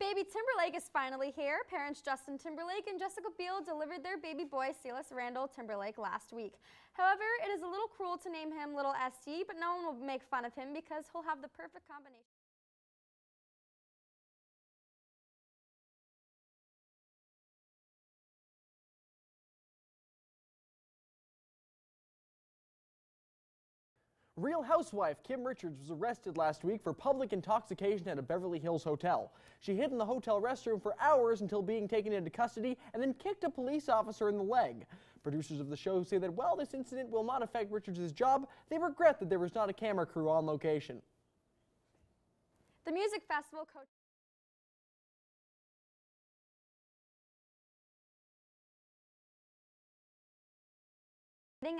Baby Timberlake is finally here. Parents Justin Timberlake and Jessica Biel delivered their baby boy Silas Randall Timberlake last week. However, it is a little cruel to name him Little ST, but no one will make fun of him because he'll have the perfect combination. Real housewife Kim Richards was arrested last week for public intoxication at a Beverly Hills hotel. She hid in the hotel restroom for hours until being taken into custody and then kicked a police officer in the leg. Producers of the show say that while this incident will not affect Richards' job, they regret that there was not a camera crew on location. The music festival coach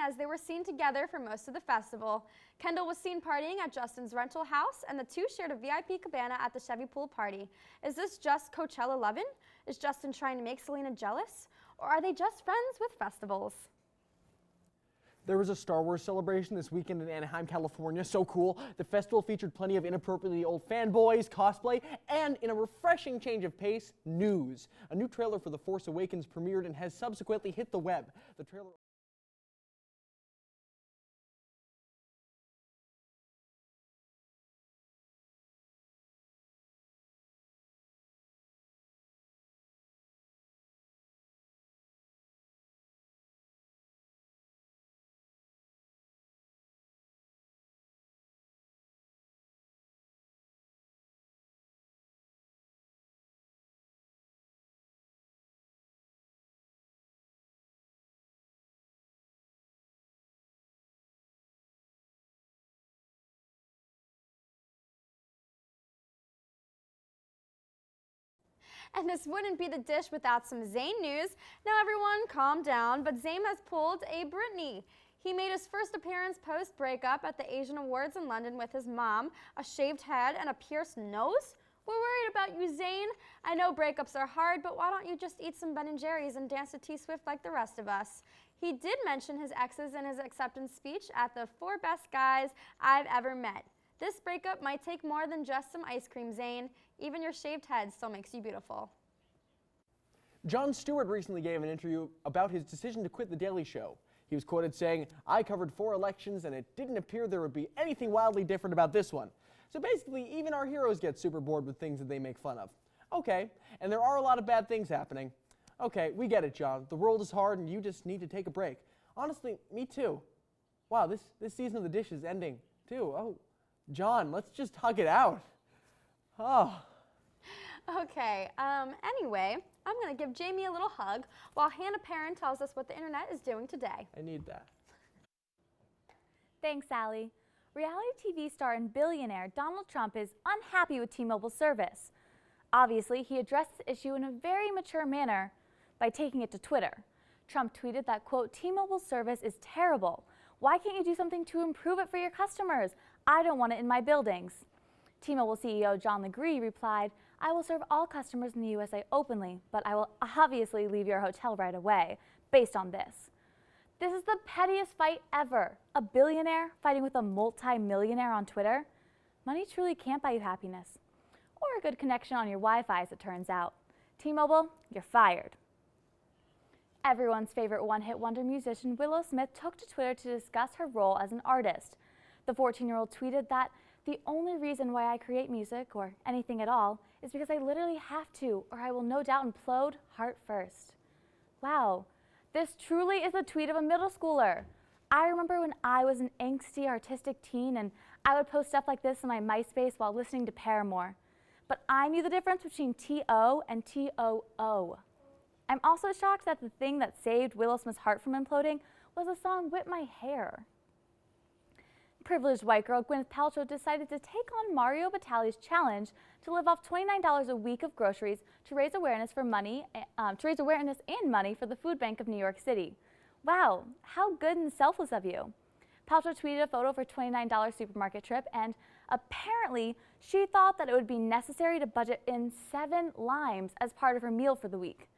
as they were seen together for most of the festival. Kendall was seen partying at Justin's rental house, and the two shared a VIP cabana at the Chevy pool party. Is this just Coachella lovin'? Is Justin trying to make Selena jealous? Or are they just friends with festivals? There was a Star Wars celebration this weekend in Anaheim, California. So cool. The festival featured plenty of inappropriately old fanboys, cosplay, and in a refreshing change of pace, news. A new trailer for The Force Awakens premiered and has subsequently hit the web. The trailer And this wouldn't be the dish without some Zayn news. Now everyone calm down, but Zayn has pulled a Britney. He made his first appearance post-breakup at the Asian Awards in London with his mom, a shaved head and a pierced nose. We're worried about you, Zayn. I know breakups are hard, but why don't you just eat some Ben & Jerry's and dance to T-Swift like the rest of us? He did mention his exes in his acceptance speech at the 4 Best Guys I've Ever Met. This breakup might take more than just some ice cream, Zayn. Even your shaved head still makes you beautiful. Jon Stewart recently gave an interview about his decision to quit The Daily Show. He was quoted saying, "I covered 4 elections and it didn't appear there would be anything wildly different about this one." So basically, even our heroes get super bored with things that they make fun of. Okay, and there are a lot of bad things happening. Okay, we get it, Jon. The world is hard and you just need to take a break. Honestly, me too. Wow, this season of The Dish is ending too. Oh, Jon, let's just hug it out. Oh. Okay, anyway, I'm going to give Jamie a little hug while Hannah Perrin tells us what the internet is doing today. I need that. Thanks, Allie. Reality TV star and billionaire Donald Trump is unhappy with T-Mobile's service. Obviously, he addressed the issue in a very mature manner by taking it to Twitter. Trump tweeted that, quote, "T-Mobile's service is terrible. Why can't you do something to improve it for your customers? I don't want it in my buildings." T-Mobile CEO John Legere replied, "I will serve all customers in the USA openly, but I will obviously leave your hotel right away based on this." This is the pettiest fight ever. A billionaire fighting with a multi-millionaire on Twitter? Money truly can't buy you happiness. Or a good connection on your Wi-Fi, as it turns out. T-Mobile, you're fired. Everyone's favorite one-hit wonder musician Willow Smith took to Twitter to discuss her role as an artist. The 14-year-old tweeted that, "The only reason why I create music, or anything at all, is because I literally have to, or I will no doubt implode heart first." Wow, this truly is a tweet of a middle schooler. I remember when I was an angsty artistic teen and I would post stuff like this on my MySpace while listening to Paramore. But I knew the difference between T-O and T-O-O. I'm also shocked that the thing that saved Willow Smith's heart from imploding was the song "Whip My Hair." Privileged white girl Gwyneth Paltrow decided to take on Mario Batali's challenge to live off $29 a week of groceries to raise awareness and money for the Food Bank of New York City. Wow, how good and selfless of you. Paltrow tweeted a photo of her $29 supermarket trip, and apparently she thought that it would be necessary to budget in 7 limes as part of her meal for the week.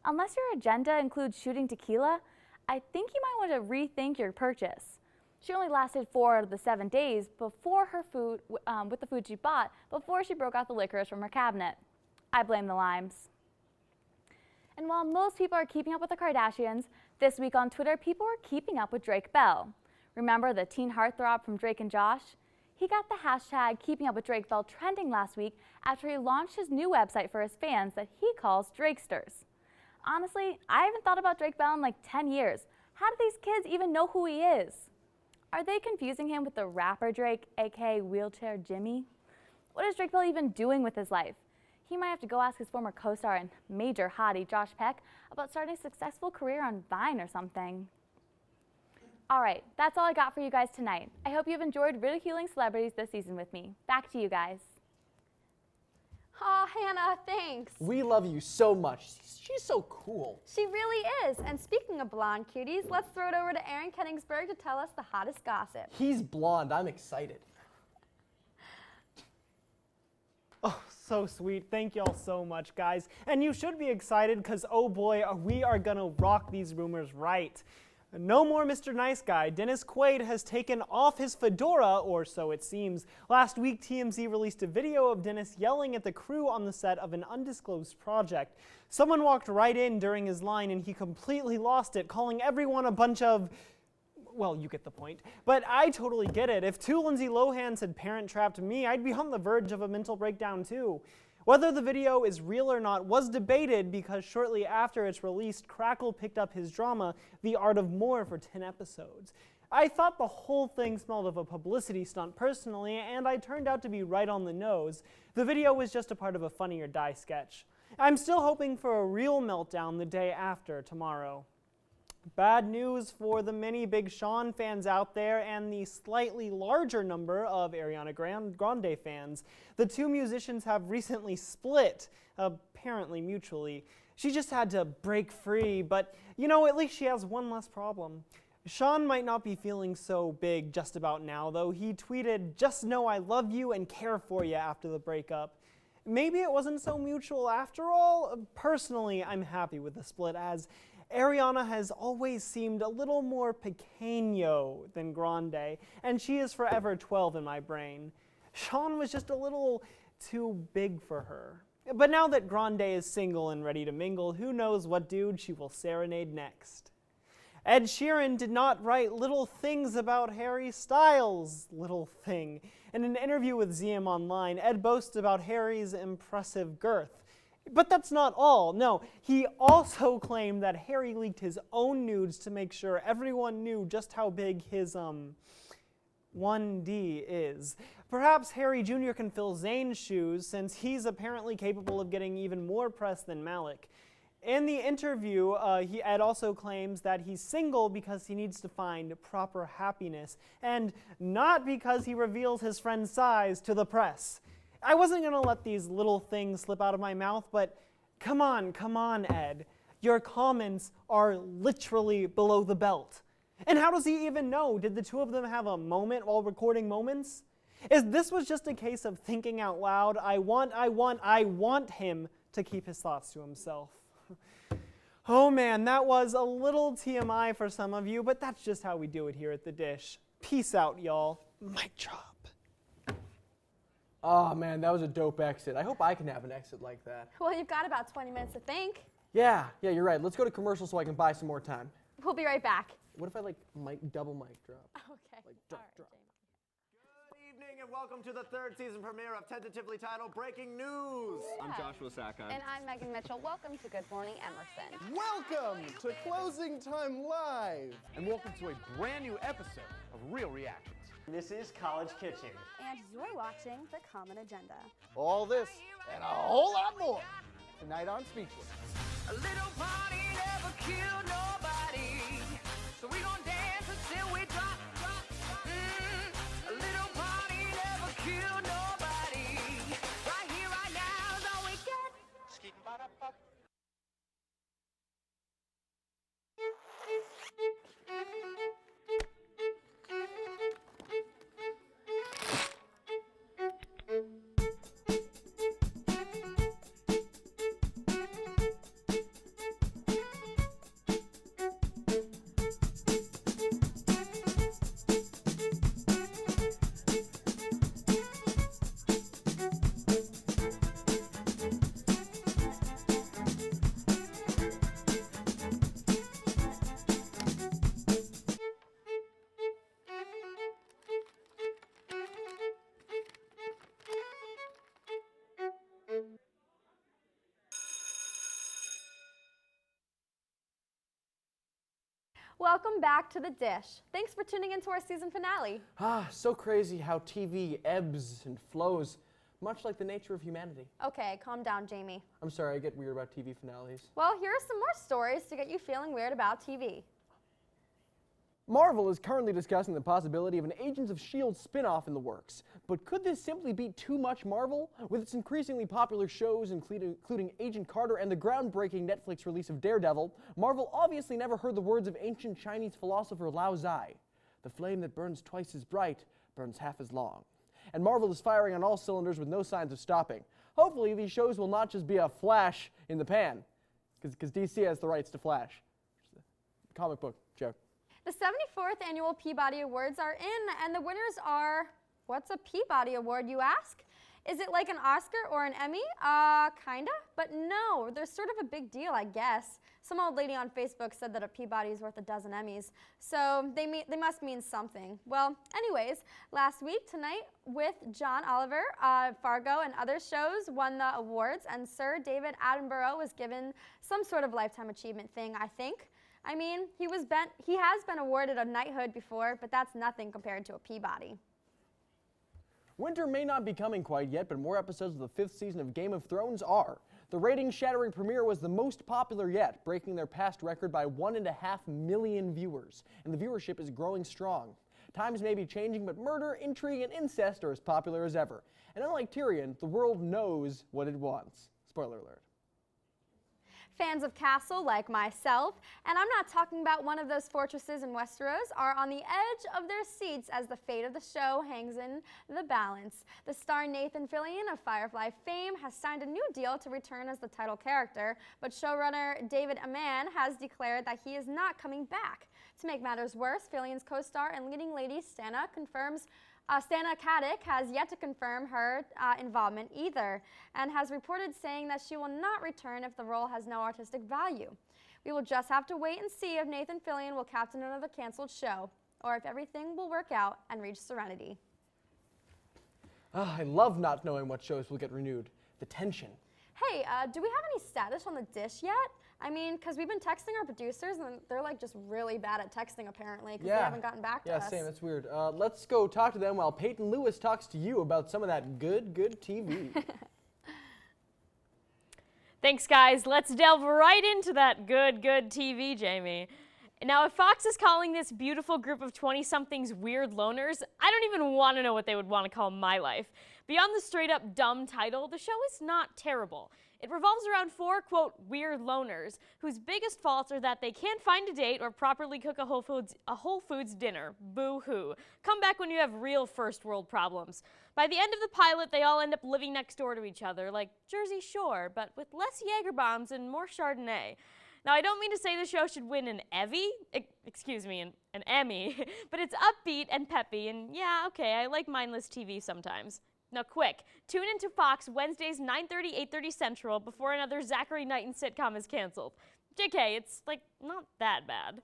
Unless your agenda includes shooting tequila, I think you might want to rethink your purchase. She only lasted 4 out of the 7 days before her food, with the food she bought before she broke out the licorice from her cabinet. I blame the limes. And while most people are keeping up with the Kardashians, this week on Twitter, people were keeping up with Drake Bell. Remember the teen heartthrob from Drake and Josh? He got the hashtag Keeping Up with Drake Bell trending last week after he launched his new website for his fans that he calls Drakesters. Honestly, I haven't thought about Drake Bell in like 10 years. How do these kids even know who he is? Are they confusing him with the rapper Drake, aka Wheelchair Jimmy? What is Drake Bell even doing with his life? He might have to go ask his former co-star and major hottie Josh Peck about starting a successful career on Vine or something. All right, that's all I got for you guys tonight. I hope you've enjoyed ridiculing celebrities this season with me. Back to you guys. Aw, Hannah, thanks. We love you so much. She's so cool. She really is. And speaking of blonde cuties, let's throw it over to Aaron Kenningsberg to tell us the hottest gossip. He's blonde. I'm excited. Oh, so sweet. Thank y'all so much, guys. And you should be excited because, oh boy, we are gonna rock these rumors right. No more Mr. Nice Guy. Dennis Quaid has taken off his fedora, or so it seems. Last week, TMZ released a video of Dennis yelling at the crew on the set of an undisclosed project. Someone walked right in during his line and he completely lost it, calling everyone a bunch of... well, you get the point. But I totally get it. If two Lindsay Lohans had parent-trapped me, I'd be on the verge of a mental breakdown too. Whether the video is real or not was debated because shortly after it's released, Crackle picked up his drama, The Art of More, for 10 episodes. I thought the whole thing smelled of a publicity stunt personally, and I turned out to be right on the nose. The video was just a part of a Funny or Die sketch. I'm still hoping for a real meltdown the day after tomorrow. Bad news for the many Big Sean fans out there and the slightly larger number of Ariana Grande fans. The two musicians have recently split, apparently mutually. She just had to break free, but you know, at least she has one less problem. Sean might not be feeling so big just about now, though. He tweeted, "Just know I love you and care for you," after the breakup. Maybe it wasn't so mutual after all. Personally, I'm happy with the split, as Ariana has always seemed a little more pequeño than Grande, and she is forever 12 in my brain. Sean was just a little too big for her. But now that Grande is single and ready to mingle, who knows what dude she will serenade next. Ed Sheeran did not write little things about Harry Styles' little thing. In an interview with ZM Online, Ed boasts about Harry's impressive girth. But that's not all. No, he also claimed that Harry leaked his own nudes to make sure everyone knew just how big his 1D is. Perhaps Harry Jr. can fill Zayn's shoes, since he's apparently capable of getting even more press than Malik. In the interview, Ed also claims that he's single because he needs to find proper happiness, and not because he reveals his friend's size to the press. I wasn't going to let these little things slip out of my mouth, but come on, Ed. Your comments are literally below the belt. And how does he even know? Did the two of them have a moment while recording Moments? This was just a case of thinking out loud. I want him to keep his thoughts to himself. Oh man, that was a little TMI for some of you, but that's just how we do it here at The Dish. Peace out, y'all. Mic drop. Oh man, that was a dope exit. I hope I can have an exit like that. Well, you've got about 20 minutes to think. Yeah, you're right. Let's go to commercial so I can buy some more time. We'll be right back. What if I double mic drop? Okay. Drop. Good evening and welcome to the third season premiere of tentatively titled Breaking News. I'm Joshua Sackheim. And I'm Megan Mitchell. Welcome to Good Morning Emerson. Welcome to Closing Time Live. And welcome to a brand new episode of Real Reactions. This is College Kitchen. And you're watching The Common Agenda. All this and a whole lot more tonight on Speechless. A little party never killed nobody, so we gon' dance until we drop. A little party never killed nobody. Right here, right now is all we got. Welcome back to The Dish. Thanks for tuning into our season finale. So crazy how TV ebbs and flows, much like the nature of humanity. Okay, calm down, Jamie. I'm sorry, I get weird about TV finales. Well, here are some more stories to get you feeling weird about TV. Marvel is currently discussing the possibility of an Agents of S.H.I.E.L.D. spin-off in the works. But could this simply be too much Marvel? With its increasingly popular shows, including Agent Carter and the groundbreaking Netflix release of Daredevil, Marvel obviously never heard the words of ancient Chinese philosopher Lao Tzu. The flame that burns twice as bright burns half as long. And Marvel is firing on all cylinders with no signs of stopping. Hopefully these shows will not just be a flash in the pan, because DC has the rights to Flash. Comic book joke. The 74th Annual Peabody Awards are in, and the winners are, what's a Peabody Award, you ask? Is it like an Oscar or an Emmy? Kinda, but no, they're sort of a big deal, I guess. Some old lady on Facebook said that a Peabody is worth a dozen Emmys, so they must mean something. Well, anyways, last week, Tonight with John Oliver, Fargo, and other shows won the awards, and Sir David Attenborough was given some sort of lifetime achievement thing, I think. I mean, he has been awarded a knighthood before, but that's nothing compared to a Peabody. Winter may not be coming quite yet, but more episodes of the 5th season of Game of Thrones are. The rating-shattering premiere was the most popular yet, breaking their past record by 1.5 million viewers, and the viewership is growing strong. Times may be changing, but murder, intrigue, and incest are as popular as ever. And unlike Tyrion, the world knows what it wants. Spoiler alert. Fans of Castle, like myself, and I'm not talking about one of those fortresses in Westeros, are on the edge of their seats as the fate of the show hangs in the balance. The star Nathan Fillion of Firefly fame has signed a new deal to return as the title character, but showrunner David Amann has declared that he is not coming back. To make matters worse, Fillion's co-star and leading lady Stana Katic has yet to confirm her involvement either, and has reported saying that she will not return if the role has no artistic value. We will just have to wait and see if Nathan Fillion will captain another canceled show, or if everything will work out and reach serenity. I love not knowing what shows will get renewed. The tension. Hey, do we have any status on The Dish yet? I mean, because we've been texting our producers, and they're like just really bad at texting apparently, because they haven't gotten back to us. Yeah, same. That's weird. Let's go talk to them while Peyton Lewis talks to you about some of that good TV. Thanks, guys. Let's delve right into that good TV, Jamie. Now, if Fox is calling this beautiful group of 20-somethings weird loners, I don't even want to know what they would want to call my life. Beyond the straight-up dumb title, the show is not terrible. It revolves around 4, quote, weird loners, whose biggest faults are that they can't find a date or properly cook a Whole Foods dinner. Boo-hoo. Come back when you have real first world problems. By the end of the pilot, they all end up living next door to each other, like Jersey Shore, but with less Jaeger bombs and more Chardonnay. Now, I don't mean to say the show should win an an Emmy, but it's upbeat and peppy, and yeah, okay, I like mindless TV sometimes. Now quick, tune into Fox Wednesdays 9:30, 8:30 Central before another Zachary Knighton sitcom is canceled. JK, it's like not that bad.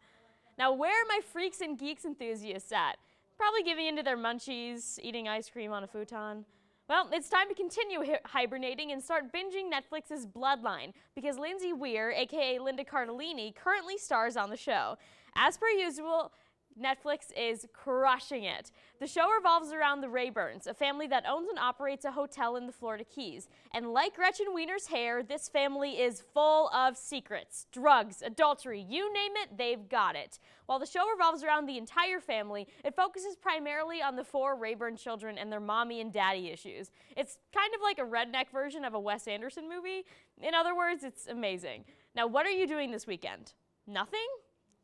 Now where are my freaks and geeks enthusiasts at? Probably giving into their munchies, eating ice cream on a futon. Well, it's time to continue hibernating and start binging Netflix's Bloodline, because Lindsay Weir, aka Linda Cardellini, currently stars on the show. As per usual, Netflix is crushing it. The show revolves around the Rayburns, a family that owns and operates a hotel in the Florida Keys. And like Gretchen Wiener's hair, this family is full of secrets, drugs, adultery, you name it, they've got it. While the show revolves around the entire family, it focuses primarily on the 4 Rayburn children and their mommy and daddy issues. It's kind of like a redneck version of a Wes Anderson movie. In other words, it's amazing. Now, what are you doing this weekend? Nothing?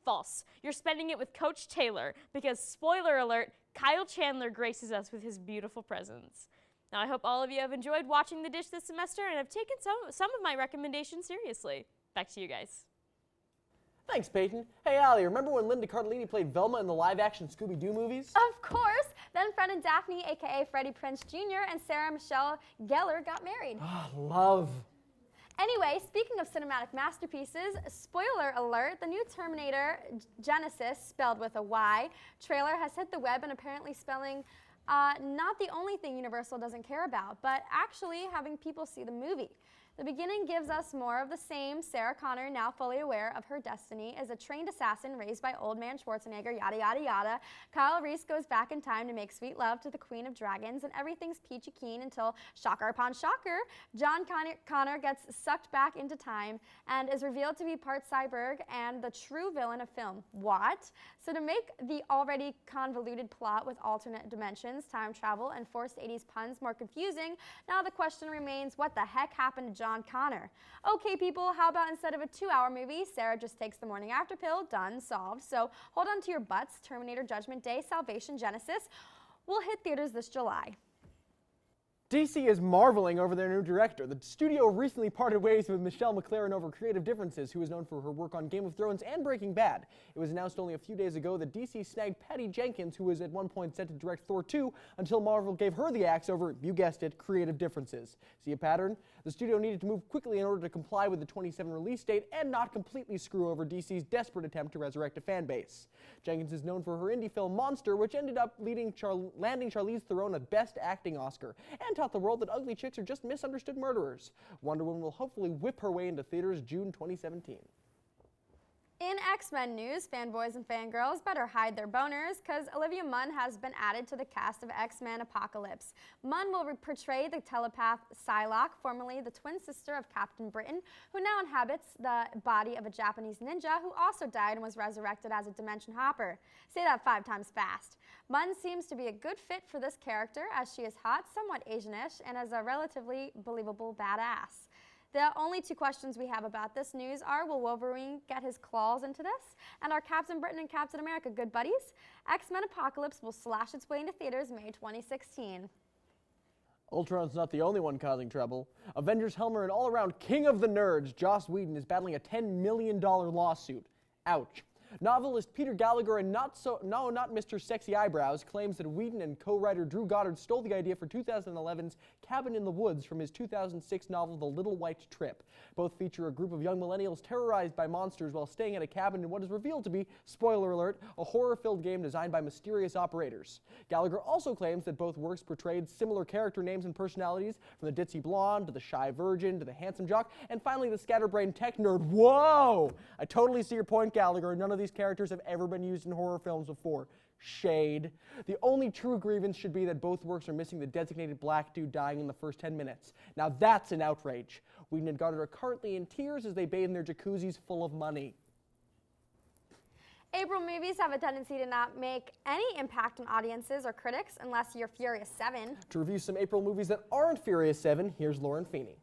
False. You're spending it with Coach Taylor, because, spoiler alert, Kyle Chandler graces us with his beautiful presence. Now, I hope all of you have enjoyed watching The Dish this semester and have taken some of my recommendations seriously. Back to you guys. Thanks, Peyton. Hey, Allie, remember when Linda Cardellini played Velma in the live-action Scooby-Doo movies? Of course. Then Fred and Daphne, a.k.a. Freddie Prinze Jr. and Sarah Michelle Gellar got married. Love. Anyway, speaking of cinematic masterpieces, spoiler alert, the new Terminator Genesis, spelled with a Y, trailer has hit the web and apparently spelling not the only thing Universal doesn't care about, but actually having people see the movie. The beginning gives us more of the same. Sarah Connor, now fully aware of her destiny, is a trained assassin raised by old man Schwarzenegger, yada yada yada. Kyle Reese goes back in time to make sweet love to the Queen of Dragons, and everything's peachy keen until, shocker upon shocker, John Connor gets sucked back into time and is revealed to be part cyborg and the true villain of film. What? So to make the already convoluted plot with alternate dimensions, time travel, and forced 80s puns more confusing, now the question remains, what the heck happened to John Connor? Okay, people, how about instead of a 2-hour movie, Sarah just takes the morning after pill, done, solved. So hold on to your butts. Terminator Judgment Day, Salvation, Genesis will hit theaters this July. DC is marveling over their new director. The studio recently parted ways with Michelle MacLaren over creative differences, who is known for her work on Game of Thrones and Breaking Bad. It was announced only a few days ago that DC snagged Patty Jenkins, who was at one point set to direct Thor 2, until Marvel gave her the axe over, you guessed it, creative differences. See a pattern? The studio needed to move quickly in order to comply with the 27 release date and not completely screw over DC's desperate attempt to resurrect a fan base. Jenkins is known for her indie film Monster, which ended up landing Charlize Theron a Best Acting Oscar, and taught the world that ugly chicks are just misunderstood murderers. Wonder Woman will hopefully whip her way into theaters June 2017. In X-Men news, fanboys and fangirls better hide their boners because Olivia Munn has been added to the cast of X-Men Apocalypse. Munn will portray the telepath Psylocke, formerly the twin sister of Captain Britain, who now inhabits the body of a Japanese ninja who also died and was resurrected as a dimension hopper. Say that 5 times fast. Munn seems to be a good fit for this character as she is hot, somewhat Asian-ish, and is a relatively believable badass. The only 2 questions we have about this news are, will Wolverine get his claws into this? And are Captain Britain and Captain America good buddies? X-Men Apocalypse will slash its way into theaters May 2016. Ultron's not the only one causing trouble. Avengers Helmer and all-around king of the nerds, Joss Whedon, is battling a $10 million lawsuit. Ouch. Novelist Peter Gallagher, and not Mr. Sexy Eyebrows, claims that Whedon and co-writer Drew Goddard stole the idea for 2011's Cabin in the Woods from his 2006 novel The Little White Trip. Both feature a group of young millennials terrorized by monsters while staying at a cabin in what is revealed to be, spoiler alert, a horror-filled game designed by mysterious operators. Gallagher also claims that both works portrayed similar character names and personalities, from the ditzy blonde to the shy virgin to the handsome jock, and finally the scatterbrained tech nerd. Whoa! I totally see your point, Gallagher. None of these characters have ever been used in horror films before. Shade. The only true grievance should be that both works are missing the designated black dude dying in the first 10 minutes. Now that's an outrage. Whedon and Goddard are currently in tears as they bathe in their jacuzzis full of money. April movies have a tendency to not make any impact on audiences or critics unless you're Furious 7. To review some April movies that aren't Furious 7, here's Lauren Feeney.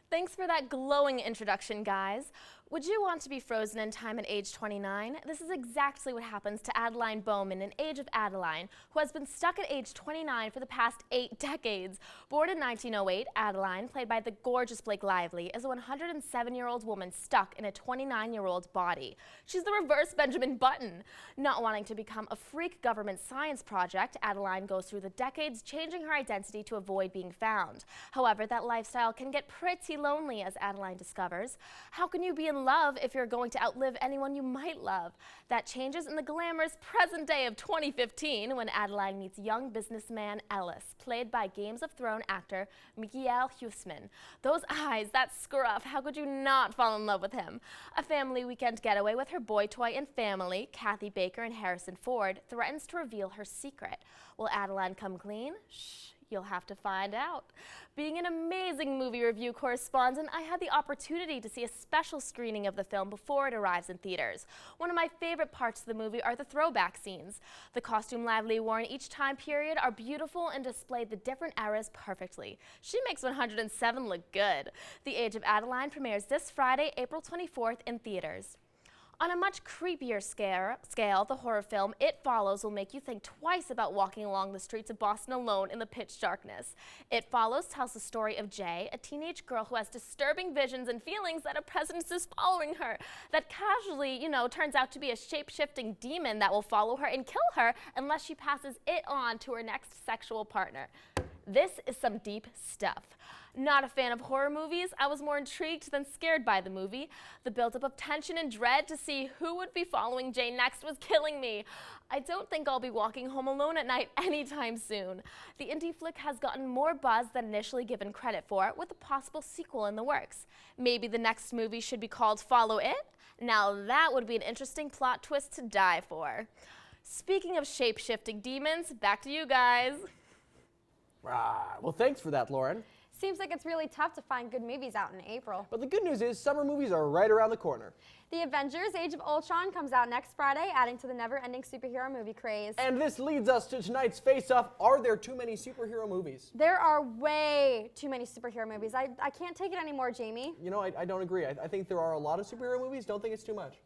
Thanks for that glowing introduction, guys. Would you want to be frozen in time at age 29? This is exactly what happens to Adeline Bowman in Age of Adeline, who has been stuck at age 29 for the past 8 decades. Born in 1908, Adeline, played by the gorgeous Blake Lively, is a 107-year-old woman stuck in a 29-year-old body. She's the reverse Benjamin Button. Not wanting to become a freak government science project, Adeline goes through the decades changing her identity to avoid being found. However, that lifestyle can get pretty lonely, as Adeline discovers. How can you be in love if you're going to outlive anyone you might love? That changes in the glamorous present day of 2015 when Adeline meets young businessman Ellis, played by Games of Thrones actor Mikael Huisman. Those eyes, that scruff, how could you not fall in love with him? A family weekend getaway with her boy toy and family, Kathy Baker and Harrison Ford, threatens to reveal her secret. Will Adeline come clean? Shh. You'll have to find out. Being an amazing movie review correspondent, I had the opportunity to see a special screening of the film before it arrives in theaters. One of my favorite parts of the movie are the throwback scenes. The costume Lively wore in each time period are beautiful and display the different eras perfectly. She makes 107 look good. The Age of Adeline premieres this Friday, April 24th in theaters. On a much creepier scale, the horror film It Follows will make you think twice about walking along the streets of Boston alone in the pitch darkness. It Follows tells the story of Jay, a teenage girl who has disturbing visions and feelings that a presence is following her, that casually, turns out to be a shape-shifting demon that will follow her and kill her unless she passes it on to her next sexual partner. This is some deep stuff. Not a fan of horror movies, I was more intrigued than scared by the movie. The buildup of tension and dread to see who would be following Jay next was killing me. I don't think I'll be walking home alone at night anytime soon. The indie flick has gotten more buzz than initially given credit for, with a possible sequel in the works. Maybe the next movie should be called Follow It? Now that would be an interesting plot twist to die for. Speaking of shape-shifting demons, back to you guys. Well, thanks for that, Lauren. Seems like it's really tough to find good movies out in April. But the good news is summer movies are right around the corner. The Avengers Age of Ultron comes out next Friday, adding to the never-ending superhero movie craze. And this leads us to tonight's face-off. Are there too many superhero movies? There are way too many superhero movies. I can't take it anymore, Jamie. You know, I don't agree. I think there are a lot of superhero movies. Don't think it's too much.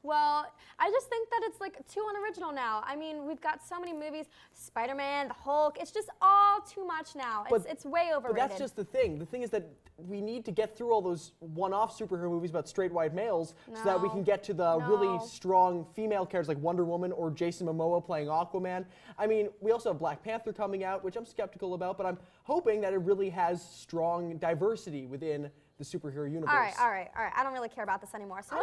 Well, I just think that it's like too unoriginal now. I mean, we've got so many movies, Spider-Man, the Hulk, it's just all too much now. It's way overrated. But that's just the thing. The thing is that we need to get through all those one-off superhero movies about straight white males so that we can get to the really strong female characters like Wonder Woman or Jason Momoa playing Aquaman. I mean, we also have Black Panther coming out, which I'm skeptical about, but I'm hoping that it really has strong diversity within the superhero universe. All right. I don't really care about this anymore. So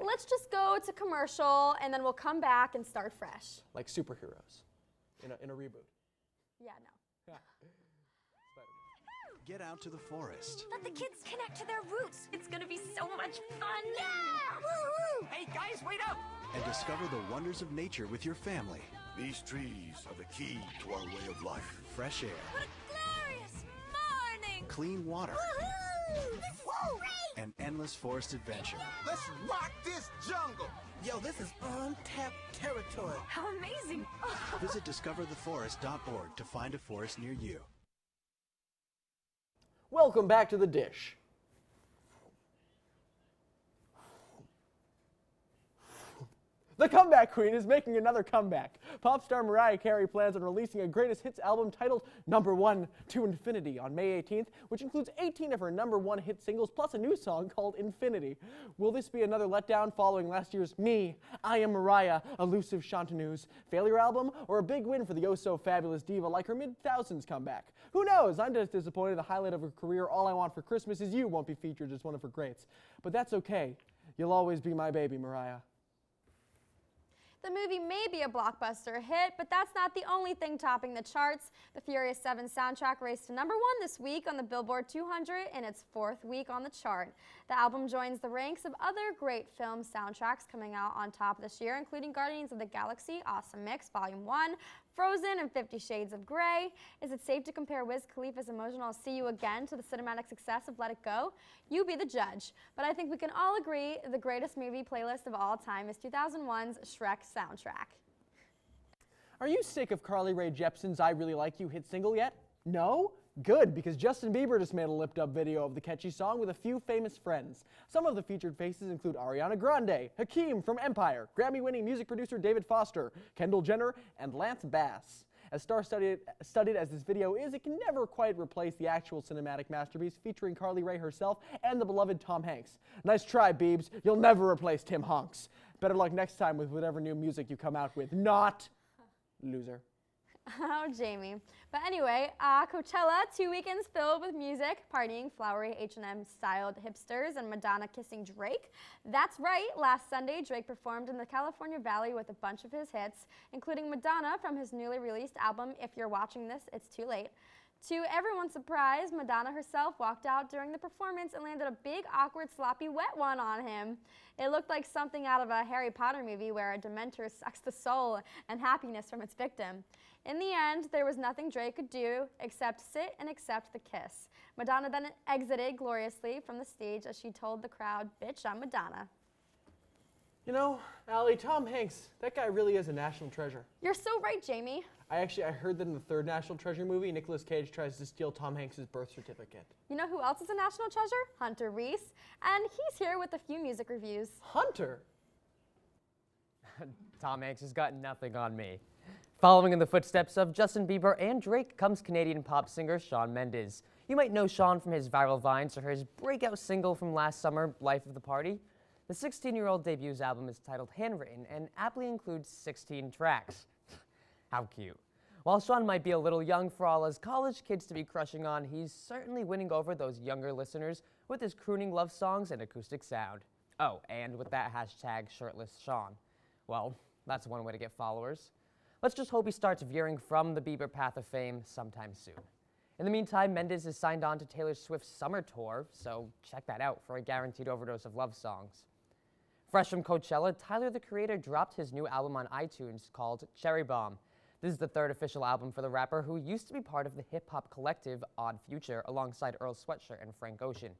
let's just go to commercial and then we'll come back and start fresh. Like superheroes in a reboot. Yeah, no. Get out to the forest Let the kids connect to their roots. It's gonna be so much fun. Yeah! Woo-hoo! Hey guys, wait up! and discover the wonders of nature with your family. These trees are the key to our way of life. Fresh air. What a glorious morning! Clean water. Woo-hoo! An endless forest adventure. Let's rock this jungle! Yo, this is untapped territory. How amazing! Visit discovertheforest.org to find a forest near you. Welcome back to The Dish. The Comeback Queen is making another comeback. Pop star Mariah Carey plans on releasing a greatest hits album titled #1 to Infinity on May 18th, which includes 18 of her #1 hit singles plus a new song called Infinity. Will this be another letdown following last year's Me, I Am Mariah, elusive chanteuse failure album, or a big win for the oh-so-fabulous diva like her mid-thousands comeback? Who knows? I'm just disappointed the highlight of her career, All I Want for Christmas Is You, won't be featured as one of her greats. But that's okay. You'll always be my baby, Mariah. The movie may be a blockbuster hit, but that's not the only thing topping the charts. The Furious 7 soundtrack raced to #1 this week on the Billboard 200 in its 4th week on the chart. The album joins the ranks of other great film soundtracks coming out on top this year, including Guardians of the Galaxy, Awesome Mix, Volume 1, Frozen, and 50 Shades of Grey. Is it safe to compare Wiz Khalifa's emotional See You Again to the cinematic success of Let It Go? You be the judge. But I think we can all agree the greatest movie playlist of all time is 2001's Shrek soundtrack. Are you sick of Carly Rae Jepsen's I Really Like You hit single yet? No? Good, because Justin Bieber just made a lipped-up video of the catchy song with a few famous friends. Some of the featured faces include Ariana Grande, Hakeem from Empire, Grammy-winning music producer David Foster, Kendall Jenner, and Lance Bass. As star-studded as this video is, it can never quite replace the actual cinematic masterpiece featuring Carly Rae herself and the beloved Tom Hanks. Nice try, Biebs. You'll never replace Tim Hanks. Better luck next time with whatever new music you come out with. Not loser. Oh, Jamie. But anyway, Coachella, 2 weekends filled with music, partying, flowery H&M styled hipsters, and Madonna kissing Drake. That's right, last Sunday, Drake performed in the California Valley with a bunch of his hits, including Madonna from his newly released album, If You're Watching This, It's Too Late. To everyone's surprise, Madonna herself walked out during the performance and landed a big, awkward, sloppy, wet one on him. It looked like something out of a Harry Potter movie where a Dementor sucks the soul and happiness from its victim. In the end, there was nothing Drake could do except sit and accept the kiss. Madonna then exited gloriously from the stage as she told the crowd, "Bitch, I'm Madonna." You know, Allie, Tom Hanks, that guy really is a national treasure. You're so right, Jamie. I heard that in the third National Treasure movie, Nicolas Cage tries to steal Tom Hanks' birth certificate. You know who else is a national treasure? Hunter Reese. And he's here with a few music reviews. Hunter? Tom Hanks has got nothing on me. Following in the footsteps of Justin Bieber and Drake comes Canadian pop singer Shawn Mendes. You might know Shawn from his viral vines or his breakout single from last summer, Life of the Party. The 16-year-old debut album is titled Handwritten and aptly includes 16 tracks. How cute. While Sean might be a little young for all us college kids to be crushing on, he's certainly winning over those younger listeners with his crooning love songs and acoustic sound. Oh, and with that hashtag shirtless Sean. Well, that's one way to get followers. Let's just hope he starts veering from the Bieber path of fame sometime soon. In the meantime, Mendes is signed on to Taylor Swift's summer tour, so check that out for a guaranteed overdose of love songs. Fresh from Coachella, Tyler, the Creator, dropped his new album on iTunes called Cherry Bomb. This is the third official album for the rapper, who used to be part of the hip-hop collective Odd Future alongside Earl Sweatshirt and Frank Ocean.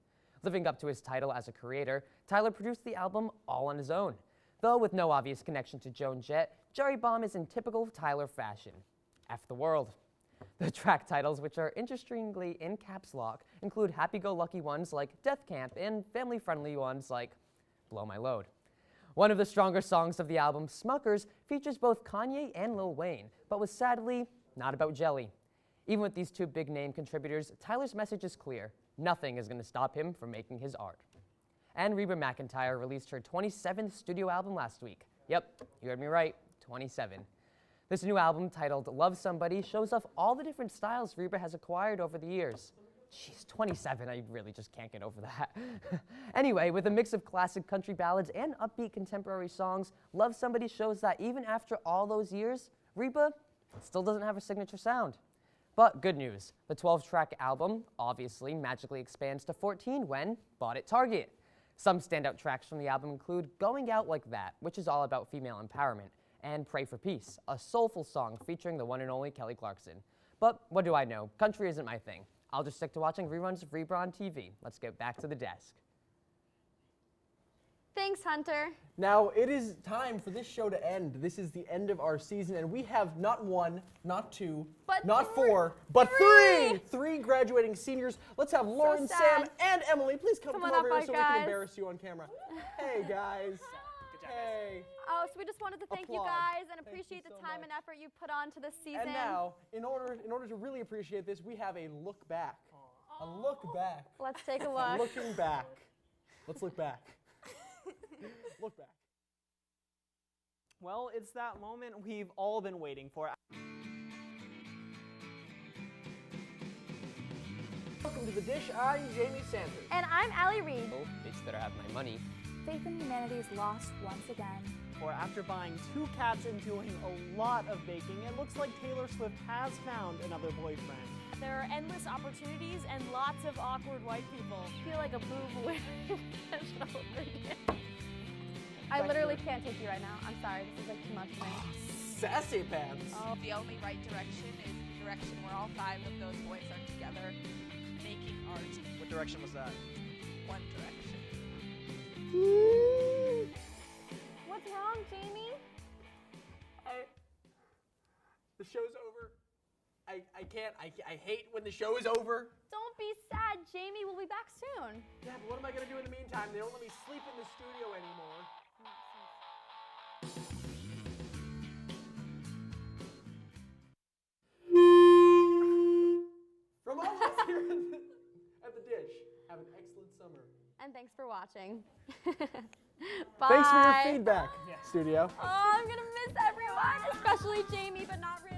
Living up to his title as a creator, Tyler produced the album all on his own. Though with no obvious connection to Joan Jett, Cherry Bomb is in typical Tyler fashion. F the world. The track titles, which are interestingly in caps lock, include happy-go-lucky ones like Death Camp and family-friendly ones like Blow My Load. One of the stronger songs of the album, Smuckers, features both Kanye and Lil Wayne, but was sadly not about jelly. Even with these two big-name contributors, Tyler's message is clear. Nothing is going to stop him from making his art. And Reba McEntire released her 27th studio album last week. Yep, you heard me right, 27. This new album, titled Love Somebody, shows off all the different styles Reba has acquired over the years. She's 27, I really just can't get over that. Anyway, with a mix of classic country ballads and upbeat contemporary songs, Love Somebody shows that even after all those years, Reba still doesn't have a signature sound. But good news, the 12-track album obviously magically expands to 14 when bought at Target. Some standout tracks from the album include Going Out Like That, which is all about female empowerment, and Pray for Peace, a soulful song featuring the one and only Kelly Clarkson. But what do I know? Country isn't my thing. I'll just stick to watching reruns of Reba on TV. Let's get back to the desk. Thanks, Hunter. Now, it is time for this show to end. This is the end of our season, and we have not one, not two, not four, but three! Three graduating seniors. Let's have Lauren, Sam, and Emily. Please come on over up, here so we guys. can embarrass you on camera. Hey, guys. Hey. Oh, so we just wanted to thank you Applaud. guys and Thank appreciate you the so time much. and effort you put onto this season. And now, in order to really appreciate this, we have a look back. A look back. Let's take a look. Looking back. Let's look back. Look back. Well, it's that moment we've all been waiting for. Welcome to The Dish. I'm Jamie Sanders. And I'm Allie Reed. Oh, bitch better have my money. Faith in humanity is lost once again. Or after buying 2 cats and doing a lot of baking, it looks like Taylor Swift has found another boyfriend. There are endless opportunities and lots of awkward white people. I feel like a boob with I literally can't take you right now. I'm sorry. This is like too much for me. Sassy pants. Oh. The only right direction is the direction where all 5 of those boys are together making art. What direction was that? One direction. What's wrong, Jamie? The show's over. I can't. I hate when the show is over. Don't be sad, Jamie. We'll be back soon. Yeah, but what am I going to do in the meantime? They don't let me sleep in the studio anymore. From all of us here at the Dish, have an excellent summer. And thanks for watching. Thanks for your Bye. feedback, studio. Oh, I'm going to miss everyone, especially Jamie, but not really.